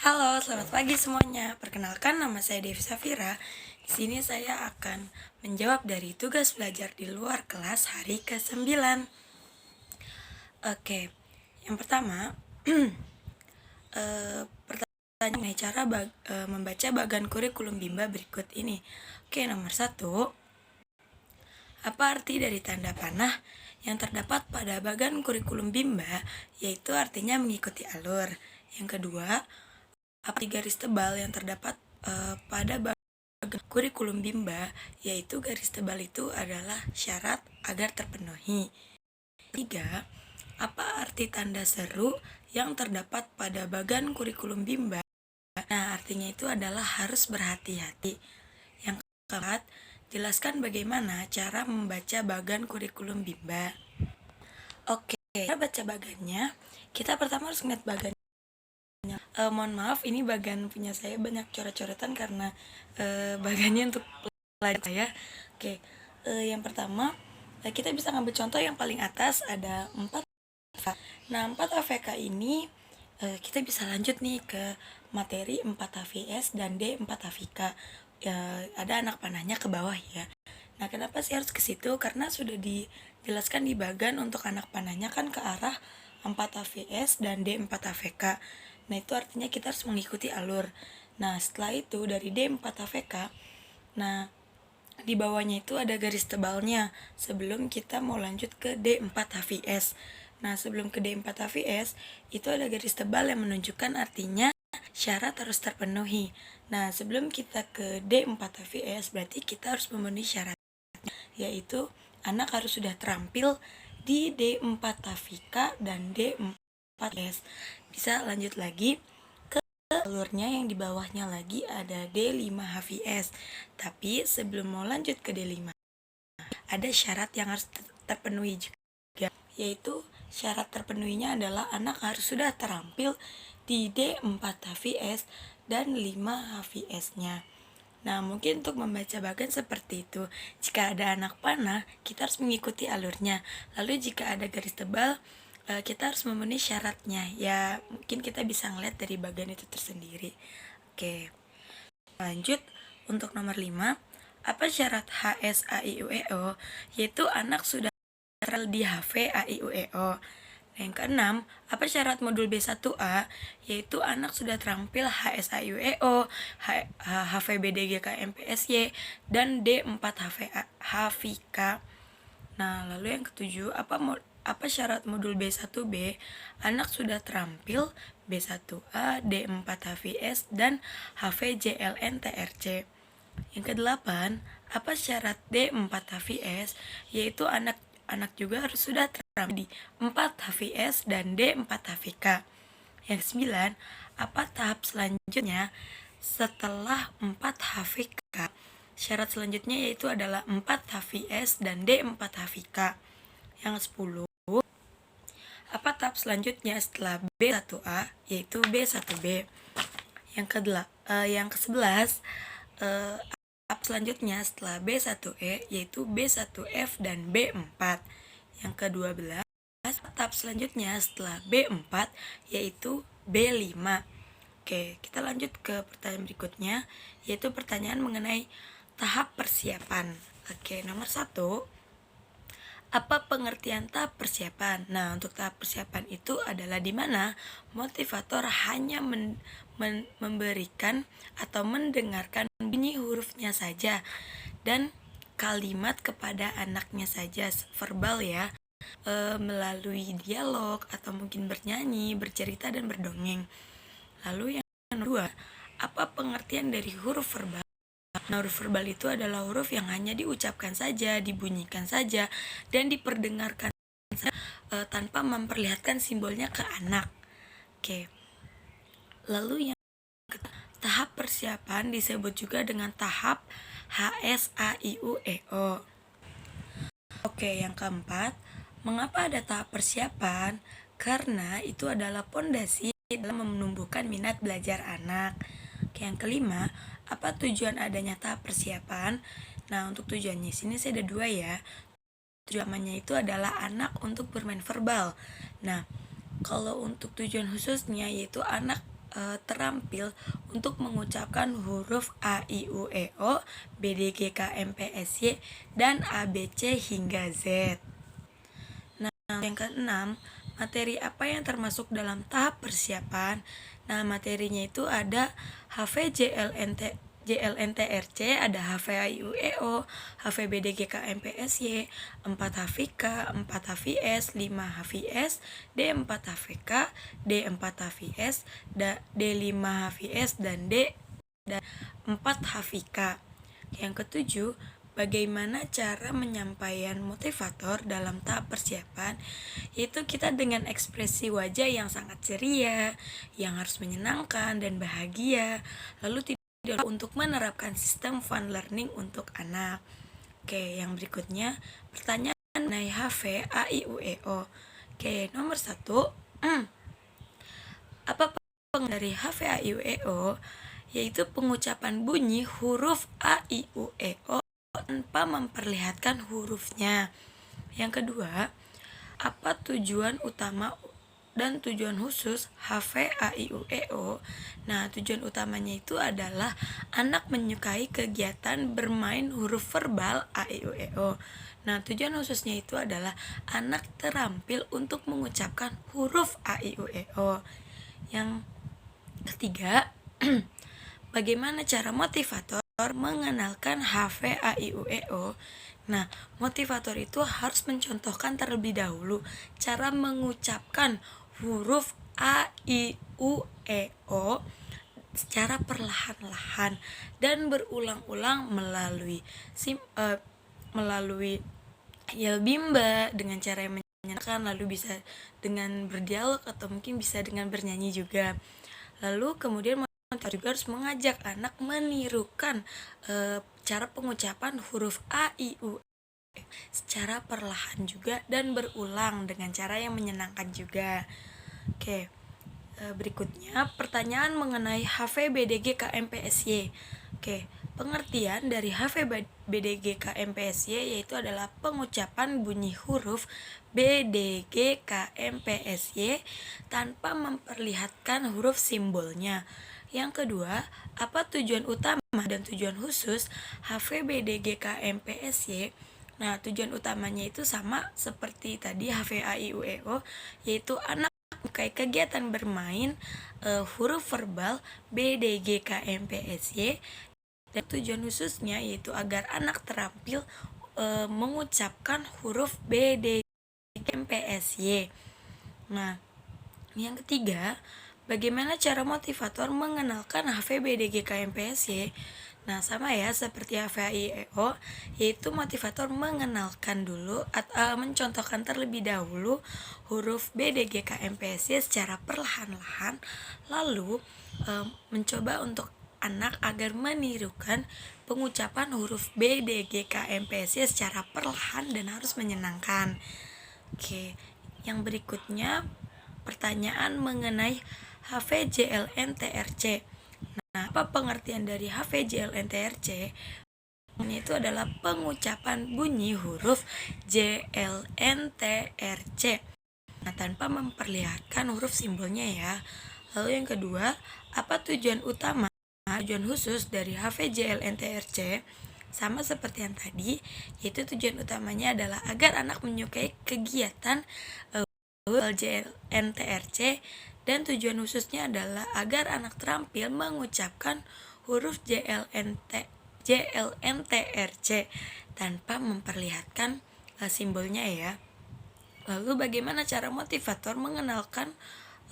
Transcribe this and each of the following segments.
Halo, selamat pagi semuanya. Perkenalkan, nama saya Devi Safira. Di sini saya akan menjawab dari tugas belajar di luar kelas hari ke-9. Oke, yang pertama, pertanyaan mengenai cara membaca bagan kurikulum Bimba berikut ini. Oke, nomor 1, apa arti dari tanda panah yang terdapat pada bagan kurikulum Bimba, yaitu artinya mengikuti alur. Yang kedua, apa garis tebal yang terdapat pada kurikulum Bimba, yaitu garis tebal itu adalah syarat agar terpenuhi. 3. Apa arti tanda seru yang terdapat pada bagan kurikulum Bimba? Nah, artinya itu adalah harus berhati-hati. Yang keempat, jelaskan bagaimana cara membaca bagan kurikulum Bimba. Oke, cara baca bagannya, kita pertama harus ngeliat bagan. Mohon maaf, ini bagan punya saya banyak coret-coretan karena bagannya untuk pelajar ya. Oke, yang pertama kita bisa ngambil contoh yang paling atas ada 4 AVK. Nah, 4 AVK ini kita bisa lanjut nih ke materi 4 HVS dan D4 HVK. Ada anak panahnya ke bawah ya. Nah, kenapa sih harus ke situ? Karena sudah dijelaskan di bagan untuk anak panahnya kan ke arah 4 HVS dan D4 HVK. Nah, itu artinya kita harus mengikuti alur. Nah, setelah itu dari D4 HVK, nah di bawahnya itu ada garis tebalnya sebelum kita mau lanjut ke D4 HVS. Nah, sebelum ke D4 HVS, itu ada garis tebal yang menunjukkan artinya syarat harus terpenuhi. Nah, sebelum kita ke D4 HVS, berarti kita harus memenuhi syarat, yaitu anak harus sudah terampil di D4 HVK dan D4 HVS. Bisa lanjut lagi ke alurnya yang di bawahnya lagi ada D5 HVS. Tapi sebelum mau lanjut ke D5, ada syarat yang harus terpenuhi juga, yaitu syarat terpenuhinya adalah anak harus sudah terampil di D4 HVS dan 5 HVS-nya. Nah, mungkin untuk membaca bagan seperti itu. Jika ada anak panah, kita harus mengikuti alurnya. Lalu jika ada garis tebal, kita harus memenuhi syaratnya. Ya, mungkin kita bisa ngeliat dari bagan itu tersendiri. Oke. Lanjut untuk nomor 5. Apa syarat HSAIUEO? Yaitu anak sudah di HV AIUEO. Yang keenam, apa syarat modul B1A? Yaitu anak sudah terampil HSAIUEO, HVBDGK MPSY, dan D4 HVK. Nah, lalu yang ketujuh, apa syarat modul B1B? Anak sudah terampil B1A, D4 HVS, dan HVJLN TRC. Yang kedelapan, apa syarat D4 HVS? Yaitu anak juga harus sudah terampil di 4 HVS dan D4 HVK. Yang kesembilan, apa tahap selanjutnya setelah 4 HVK? Syarat selanjutnya yaitu adalah 4 HVS dan D4 HVK. Yang 10, apa tahap selanjutnya setelah B1A? Yaitu B1B. Yang ke-11, tahap selanjutnya setelah B1E yaitu B1F dan B4. Yang ke-12, tahap selanjutnya setelah B4 yaitu B5. Oke, kita lanjut ke pertanyaan berikutnya, yaitu pertanyaan mengenai tahap persiapan. Oke, nomor 1, apa pengertian tahap persiapan? Nah, untuk tahap persiapan itu adalah di mana motivator hanya memberikan atau mendengarkan bunyi hurufnya saja dan kalimat kepada anaknya saja, verbal ya, melalui dialog atau mungkin bernyanyi, bercerita, dan berdongeng. Lalu yang kedua, apa pengertian dari huruf verbal? Nah, huruf verbal itu adalah huruf yang hanya diucapkan saja, dibunyikan saja, dan diperdengarkan saja, tanpa memperlihatkan simbolnya ke anak. Oke. Lalu yang tahap persiapan disebut juga dengan tahap HSAIUEO. Oke, yang keempat, mengapa ada tahap persiapan? Karena itu adalah pondasi dalam menumbuhkan minat belajar anak. Oke, yang kelima, apa tujuan adanya tahap persiapan? Nah, untuk tujuannya sini saya ada 2 ya. Tujuannya itu adalah anak untuk bermain verbal. Nah, kalau untuk tujuan khususnya yaitu anak terampil untuk mengucapkan huruf A, I, U, E, O, B, D, G, K, M, P, S, Y, dan A, B, C hingga Z. Nah, yang keenam, materi apa yang termasuk dalam tahap persiapan? Nah, materinya itu ada HVJLNTRC, ada HVAIUEO, HVBDGKMPSY, 4 HVK, 4 HVS, 5 HVS, D4 HVK, D4 HVS, D5 HVS, dan D4 HVK. Yang ketujuh, bagaimana cara menyampaikan motivator dalam tahap persiapan? Yaitu kita dengan ekspresi wajah yang sangat ceria, yang harus menyenangkan dan bahagia, lalu tidak untuk menerapkan sistem fun learning untuk anak. Oke, yang berikutnya pertanyaan mengenai HV A I U E O. Oke, nomor 1, apa pengertian dari HV A I U E O? Yaitu pengucapan bunyi huruf A I U E O tanpa memperlihatkan hurufnya. Yang kedua, apa tujuan utama dan tujuan khusus HVAIUEO? Nah, tujuan utamanya itu adalah anak menyukai kegiatan bermain huruf verbal AIUEO. Nah, tujuan khususnya itu adalah anak terampil untuk mengucapkan huruf AIUEO. Yang ketiga, bagaimana cara motivator mengenalkan HVAIUEO? Nah, motivator itu harus mencontohkan terlebih dahulu cara mengucapkan huruf A, I, U, E, O secara perlahan-lahan dan berulang-ulang melalui yel bimba dengan cara yang menyenangkan, lalu bisa dengan berdialog atau mungkin bisa dengan bernyanyi juga. Lalu kemudian motivator juga harus mengajak anak menirukan cara pengucapan huruf A, I, U, E secara perlahan juga dan berulang dengan cara yang menyenangkan juga. Oke, berikutnya pertanyaan mengenai HVBDGKMPSY. Oke, pengertian dari HVBDGKMPSY yaitu adalah pengucapan bunyi huruf BDGKMPSY tanpa memperlihatkan huruf simbolnya. Yang kedua, apa tujuan utama dan tujuan khusus HVBDGKMPSY? Nah, tujuan utamanya itu sama seperti tadi HVAIUEO, yaitu anak menyukai kegiatan bermain huruf verbal BDGKMPSY, dan tujuan khususnya yaitu agar anak terampil mengucapkan huruf BDGKMPSY. Nah, yang ketiga, bagaimana cara motivator mengenalkan HVBDGKMPSY? Nah, sama ya seperti HVAIEO, yaitu motivator mengenalkan dulu atau mencontohkan terlebih dahulu huruf BDGKMPSY secara perlahan-lahan, lalu mencoba untuk anak agar menirukan pengucapan huruf BDGKMPSY secara perlahan dan harus menyenangkan. Oke, yang berikutnya pertanyaan mengenai HVJLNTRC. Nah, apa pengertian dari HVJLNTRC? Ini itu adalah pengucapan bunyi huruf JLNTRC. Nah, tanpa memperlihatkan huruf simbolnya ya. Lalu yang kedua, apa tujuan utama, tujuan khusus dari HVJLNTRC? Sama seperti yang tadi, yaitu tujuan utamanya adalah agar anak menyukai kegiatan JLNTRC, dan tujuan khususnya adalah agar anak terampil mengucapkan huruf JLNTRC tanpa memperlihatkan simbolnya ya. Lalu bagaimana cara motivator mengenalkan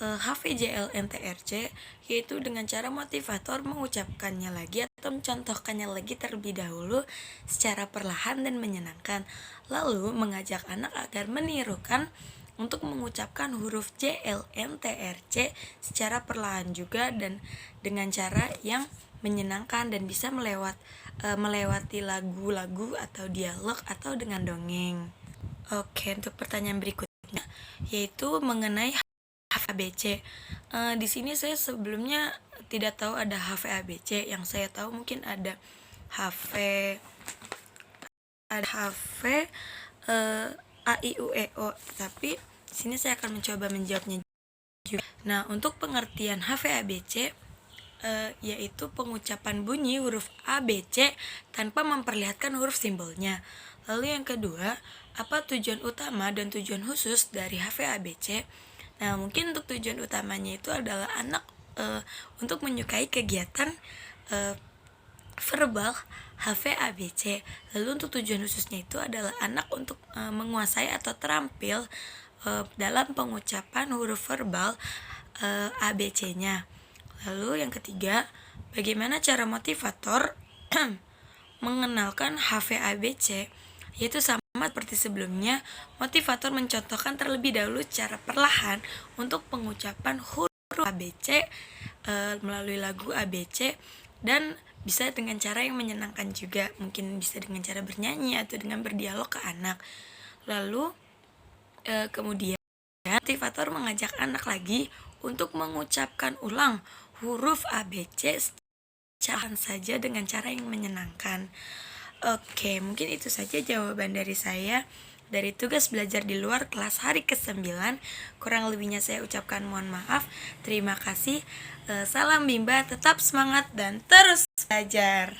HVJLNTRC? Yaitu dengan cara motivator mengucapkannya lagi atau mencontohkannya lagi terlebih dahulu secara perlahan dan menyenangkan, lalu mengajak anak agar menirukan untuk mengucapkan huruf JLNTRC secara perlahan juga dan dengan cara yang menyenangkan dan bisa melewati lagu-lagu atau dialog atau dengan dongeng. Oke, untuk pertanyaan berikutnya yaitu mengenai HVABC. Di sini saya sebelumnya tidak tahu ada HVABC. Yang saya tahu mungkin ada HV AIUEO, tapi sini saya akan mencoba menjawabnya Nah, untuk pengertian HVABC yaitu pengucapan bunyi huruf A, B, C tanpa memperlihatkan huruf simbolnya. Lalu yang kedua, apa tujuan utama dan tujuan khusus dari HVABC? Nah, mungkin untuk tujuan utamanya itu adalah anak untuk menyukai kegiatan verbal HVABC. Lalu untuk tujuan khususnya itu adalah anak untuk menguasai atau terampil dalam pengucapan huruf verbal ABC-nya. Lalu yang ketiga, bagaimana cara motivator mengenalkan HVABC? Yaitu sama seperti sebelumnya, motivator mencontohkan terlebih dahulu cara perlahan untuk pengucapan huruf ABC melalui lagu ABC, dan bisa dengan cara yang menyenangkan juga, mungkin bisa dengan cara bernyanyi atau dengan berdialog ke anak. Lalu kemudian motivator mengajak anak lagi untuk mengucapkan ulang huruf ABC saja dengan cara yang menyenangkan. Oke, mungkin itu saja jawaban dari saya dari tugas belajar di luar kelas hari ke-9. Kurang lebihnya saya ucapkan mohon maaf. Terima kasih. Salam Bimba, tetap semangat dan terus belajar.